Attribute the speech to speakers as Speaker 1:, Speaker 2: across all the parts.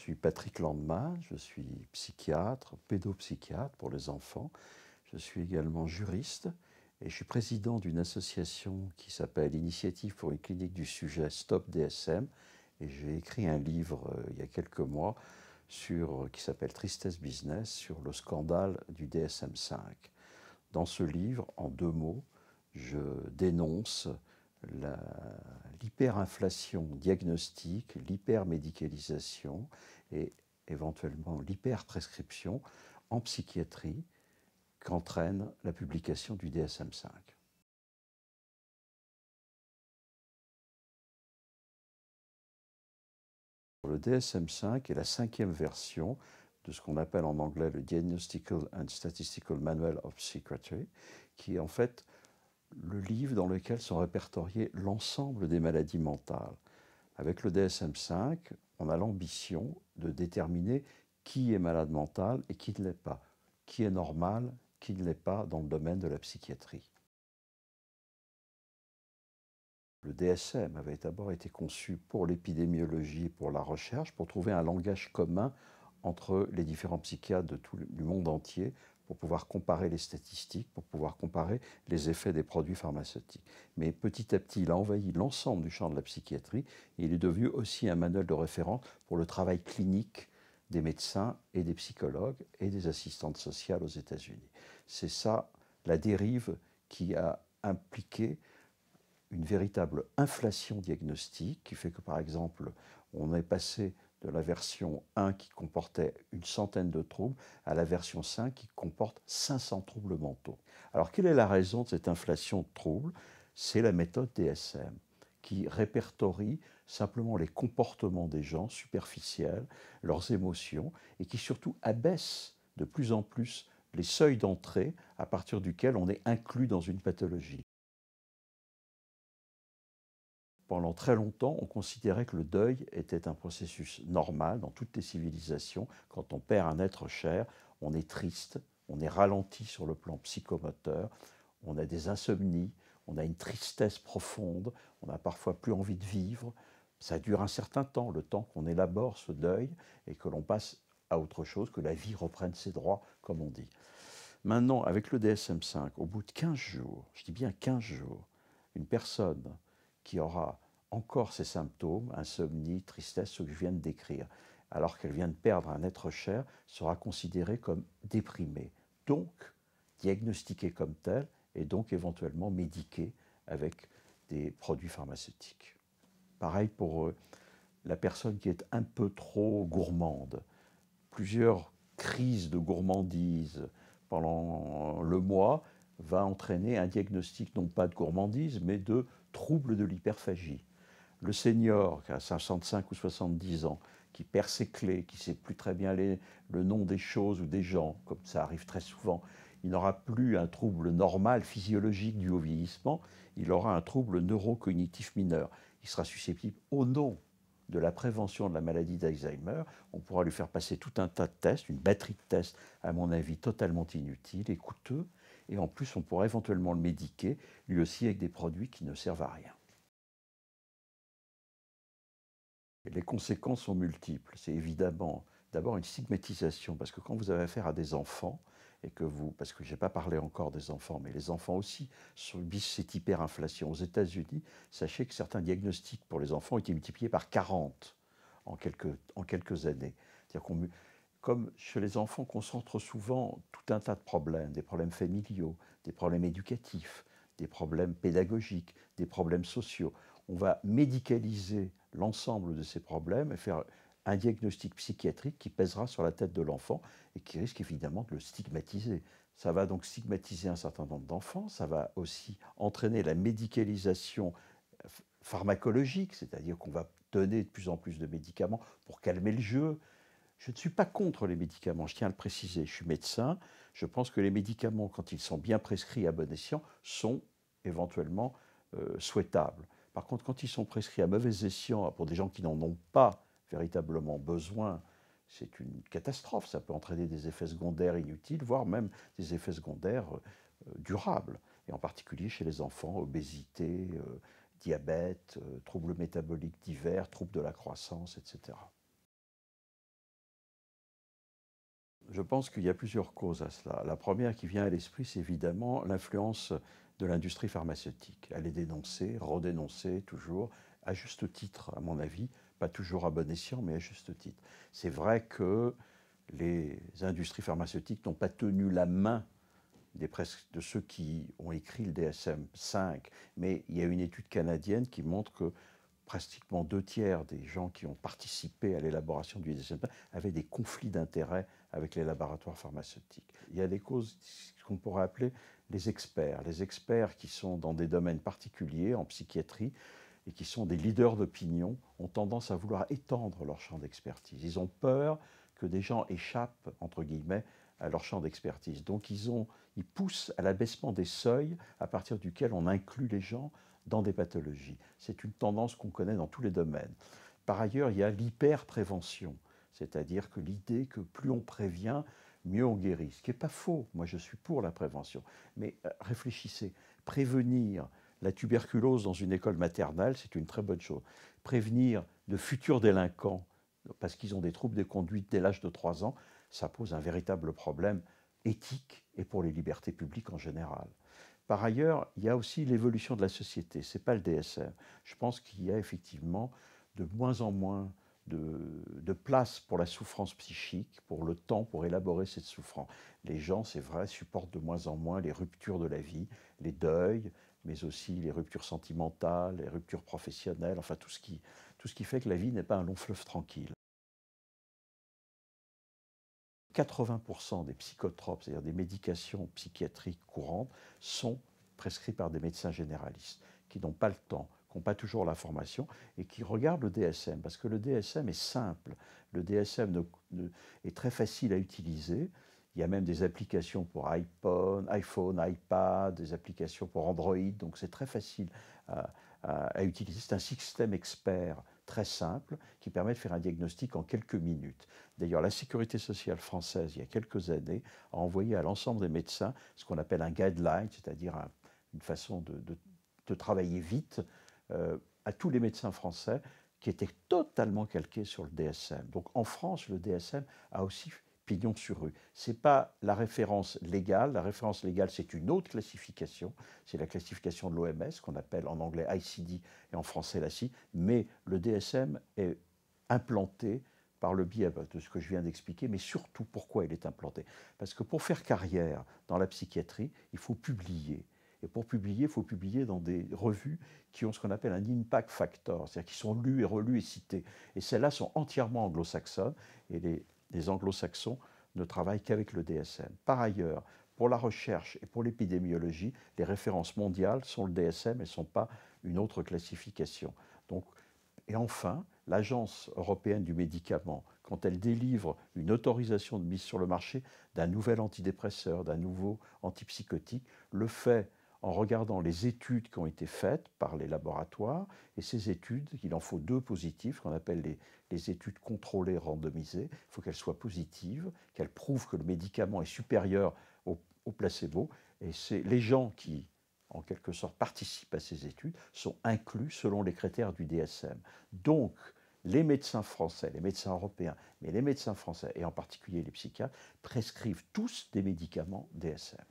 Speaker 1: suis Patrick Landemain, je suis psychiatre, pédopsychiatre pour les enfants. Je suis également juriste et je suis président d'une association qui s'appelle Initiative pour une clinique du sujet Stop DSM. Et j'ai écrit un livre il y a quelques mois qui s'appelle Tristesse Business sur le scandale du DSM-5. Dans ce livre, en 2 mots, je dénonce l'hyperinflation diagnostique, l'hypermédicalisation et éventuellement l'hyperprescription en psychiatrie qu'entraîne la publication du DSM-5. Le DSM-5 est la 5e version de ce qu'on appelle en anglais le Diagnostical and Statistical Manual of Psychiatry, qui est en fait le livre dans lequel sont répertoriées l'ensemble des maladies mentales. Avec le DSM-5, on a l'ambition de déterminer qui est malade mental et qui ne l'est pas, qui est normal, qui ne l'est pas dans le domaine de la psychiatrie. Le DSM avait d'abord été conçu pour l'épidémiologie et pour la recherche, pour trouver un langage commun entre les différents psychiatres du monde entier, pour pouvoir comparer les statistiques, pour pouvoir comparer les effets des produits pharmaceutiques. Mais petit à petit, il a envahi l'ensemble du champ de la psychiatrie et il est devenu aussi un manuel de référence pour le travail clinique des médecins et des psychologues et des assistantes sociales aux États-Unis. C'est ça la dérive qui a impliqué une véritable inflation diagnostique qui fait que, par exemple, on est passé de la version 1 qui comportait une centaine de troubles à la version 5 qui comporte 500 troubles mentaux. Alors, quelle est la raison de cette inflation de troubles? C'est la méthode DSM qui répertorie simplement les comportements des gens superficiels, leurs émotions, et qui surtout abaisse de plus en plus les seuils d'entrée à partir duquel on est inclus dans une pathologie. Pendant très longtemps, on considérait que le deuil était un processus normal dans toutes les civilisations. Quand on perd un être cher, on est triste, on est ralenti sur le plan psychomoteur, on a des insomnies, on a une tristesse profonde, on n'a parfois plus envie de vivre. Ça dure un certain temps, le temps qu'on élabore ce deuil et que l'on passe à autre chose, que la vie reprenne ses droits, comme on dit. Maintenant, avec le DSM-5, au bout de 15 jours, je dis bien 15 jours, une personne qui aura encore ces symptômes, insomnie, tristesse, ce que je viens de décrire, alors qu'elle vient de perdre un être cher, sera considérée comme déprimée, donc diagnostiquée comme telle et donc éventuellement médiquée avec des produits pharmaceutiques. Pareil pour la personne qui est un peu trop gourmande. Plusieurs crises de gourmandise pendant le mois va entraîner un diagnostic non pas de gourmandise, mais de troubles de l'hyperphagie. Le senior qui a 65 ou 70 ans, qui perd ses clés, qui ne sait plus très bien le nom des choses ou des gens, comme ça arrive très souvent, il n'aura plus un trouble normal, physiologique dû au vieillissement, il aura un trouble neurocognitif mineur. Il sera susceptible, au nom de la prévention de la maladie d'Alzheimer, on pourra lui faire passer tout un tas de tests, une batterie de tests, à mon avis, totalement inutile et coûteux, et en plus on pourra éventuellement le médiquer, lui aussi avec des produits qui ne servent à rien. Et les conséquences sont multiples. C'est évidemment d'abord une stigmatisation, parce que quand vous avez affaire à des enfants, et que parce que je n'ai pas parlé encore des enfants, mais les enfants aussi subissent cette hyperinflation. Aux États-Unis, sachez que certains diagnostics pour les enfants ont été multipliés par 40 en quelques années. C'est-à-dire comme chez les enfants, on concentre souvent tout un tas de problèmes, des problèmes familiaux, des problèmes éducatifs, des problèmes pédagogiques, des problèmes sociaux. On va médicaliser l'ensemble de ces problèmes et faire un diagnostic psychiatrique qui pèsera sur la tête de l'enfant et qui risque évidemment de le stigmatiser. Ça va donc stigmatiser un certain nombre d'enfants, ça va aussi entraîner la médicalisation pharmacologique, c'est-à-dire qu'on va donner de plus en plus de médicaments pour calmer le jeu. Je ne suis pas contre les médicaments, je tiens à le préciser, je suis médecin, je pense que les médicaments, quand ils sont bien prescrits à bon escient, sont éventuellement souhaitables. Par contre, quand ils sont prescrits à mauvais escient pour des gens qui n'en ont pas véritablement besoin, c'est une catastrophe. Ça peut entraîner des effets secondaires inutiles, voire même des effets secondaires durables, et en particulier chez les enfants, obésité, diabète, troubles métaboliques divers, troubles de la croissance, etc. Je pense qu'il y a plusieurs causes à cela. La première qui vient à l'esprit, c'est évidemment l'influence de l'industrie pharmaceutique. Elle est dénoncée, redénoncée toujours, à juste titre, à mon avis, pas toujours à bon escient, mais à juste titre. C'est vrai que les industries pharmaceutiques n'ont pas tenu la main de ceux qui ont écrit le DSM-5, mais il y a une étude canadienne qui montre que pratiquement 2 tiers des gens qui ont participé à l'élaboration du DSM-5 avaient des conflits d'intérêts avec les laboratoires pharmaceutiques. Il y a des causes qu'on pourrait appeler les experts qui sont dans des domaines particuliers, en psychiatrie, et qui sont des leaders d'opinion, ont tendance à vouloir étendre leur champ d'expertise. Ils ont peur que des gens échappent, entre guillemets, à leur champ d'expertise. Donc ils poussent à l'abaissement des seuils à partir duquel on inclut les gens dans des pathologies. C'est une tendance qu'on connaît dans tous les domaines. Par ailleurs, il y a l'hyperprévention, c'est-à-dire que l'idée que plus on prévient, mieux on guérit. Ce qui n'est pas faux, moi je suis pour la prévention. Mais réfléchissez, prévenir la tuberculose dans une école maternelle, c'est une très bonne chose. Prévenir de futurs délinquants, parce qu'ils ont des troubles de conduite dès l'âge de 3 ans, ça pose un véritable problème éthique et pour les libertés publiques en général. Par ailleurs, il y a aussi l'évolution de la société. Ce n'est pas le DSM. Je pense qu'il y a effectivement de moins en moins de place pour la souffrance psychique, pour le temps pour élaborer cette souffrance. Les gens, c'est vrai, supportent de moins en moins les ruptures de la vie, les deuils, mais aussi les ruptures sentimentales, les ruptures professionnelles, enfin tout ce qui fait que la vie n'est pas un long fleuve tranquille. 80% des psychotropes, c'est-à-dire des médications psychiatriques courantes, sont prescrits par des médecins généralistes qui n'ont pas le temps, qui n'ont pas toujours la formation et qui regardent le DSM, parce que le DSM est simple. Le DSM est très facile à utiliser. Il y a même des applications pour iPhone, iPad, des applications pour Android, donc c'est très facile à utiliser. C'est un système expert très simple qui permet de faire un diagnostic en quelques minutes. D'ailleurs, la Sécurité sociale française, il y a quelques années, a envoyé à l'ensemble des médecins ce qu'on appelle un guideline, c'est-à-dire une façon de travailler vite, à tous les médecins français, qui était totalement calqué sur le DSM. Donc en France, le DSM a aussi pignon sur rue. Ce n'est pas la référence légale. La référence légale, c'est une autre classification. C'est la classification de l'OMS, qu'on appelle en anglais ICD et en français l'ACI. Mais le DSM est implanté par le biais de ce que je viens d'expliquer, mais surtout pourquoi il est implanté. Parce que pour faire carrière dans la psychiatrie, il faut publier. Et pour publier, il faut publier dans des revues qui ont ce qu'on appelle un impact factor, c'est-à-dire qui sont lues et relues et citées. Et celles-là sont entièrement anglo-saxonnes, et les anglo-saxons ne travaillent qu'avec le DSM. Par ailleurs, pour la recherche et pour l'épidémiologie, les références mondiales sont le DSM et ne sont pas une autre classification. Donc, et enfin, l'Agence européenne du médicament, quand elle délivre une autorisation de mise sur le marché d'un nouvel antidépresseur, d'un nouveau antipsychotique, le fait en regardant les études qui ont été faites par les laboratoires, et ces études, il en faut 2 positives, qu'on appelle les études contrôlées randomisées. Il faut qu'elles soient positives, qu'elles prouvent que le médicament est supérieur au placebo, et c'est les gens qui, en quelque sorte, participent à ces études, sont inclus selon les critères du DSM. Donc, les médecins français, les médecins européens, mais les médecins français, et en particulier les psychiatres, prescrivent tous des médicaments DSM.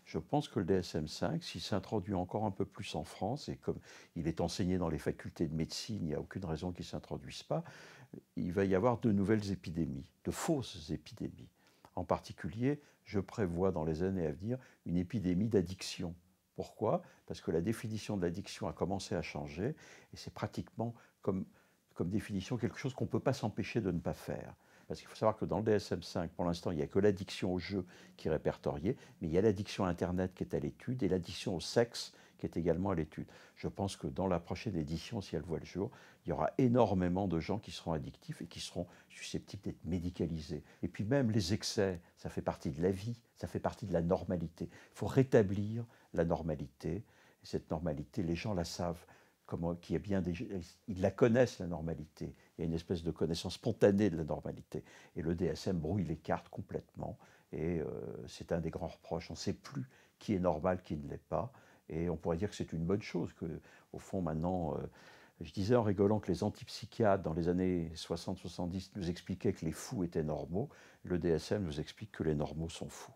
Speaker 1: Je pense que le DSM-5, s'il s'introduit encore un peu plus en France, et comme il est enseigné dans les facultés de médecine, il n'y a aucune raison qu'il ne s'introduise pas, il va y avoir de nouvelles épidémies, de fausses épidémies. En particulier, je prévois dans les années à venir une épidémie d'addiction. Pourquoi? Parce que la définition de l'addiction a commencé à changer, et c'est pratiquement comme définition quelque chose qu'on ne peut pas s'empêcher de ne pas faire. Parce qu'il faut savoir que dans le DSM-5, pour l'instant, il n'y a que l'addiction au jeu qui est répertoriée, mais il y a l'addiction à Internet qui est à l'étude et l'addiction au sexe qui est également à l'étude. Je pense que dans la prochaine édition, si elle voit le jour, il y aura énormément de gens qui seront addictifs et qui seront susceptibles d'être médicalisés. Et puis même les excès, ça fait partie de la vie, ça fait partie de la normalité. Il faut rétablir la normalité. Et cette normalité, les gens la savent. Qui est bien ils la connaissent, la normalité. Il y a une espèce de connaissance spontanée de la normalité. Et le DSM brouille les cartes complètement. Et c'est un des grands reproches. On ne sait plus qui est normal, qui ne l'est pas. Et on pourrait dire que c'est une bonne chose, qu'au fond, maintenant, Je disais en rigolant que les antipsychiatres, dans les années 60-70, nous expliquaient que les fous étaient normaux. Le DSM nous explique que les normaux sont fous.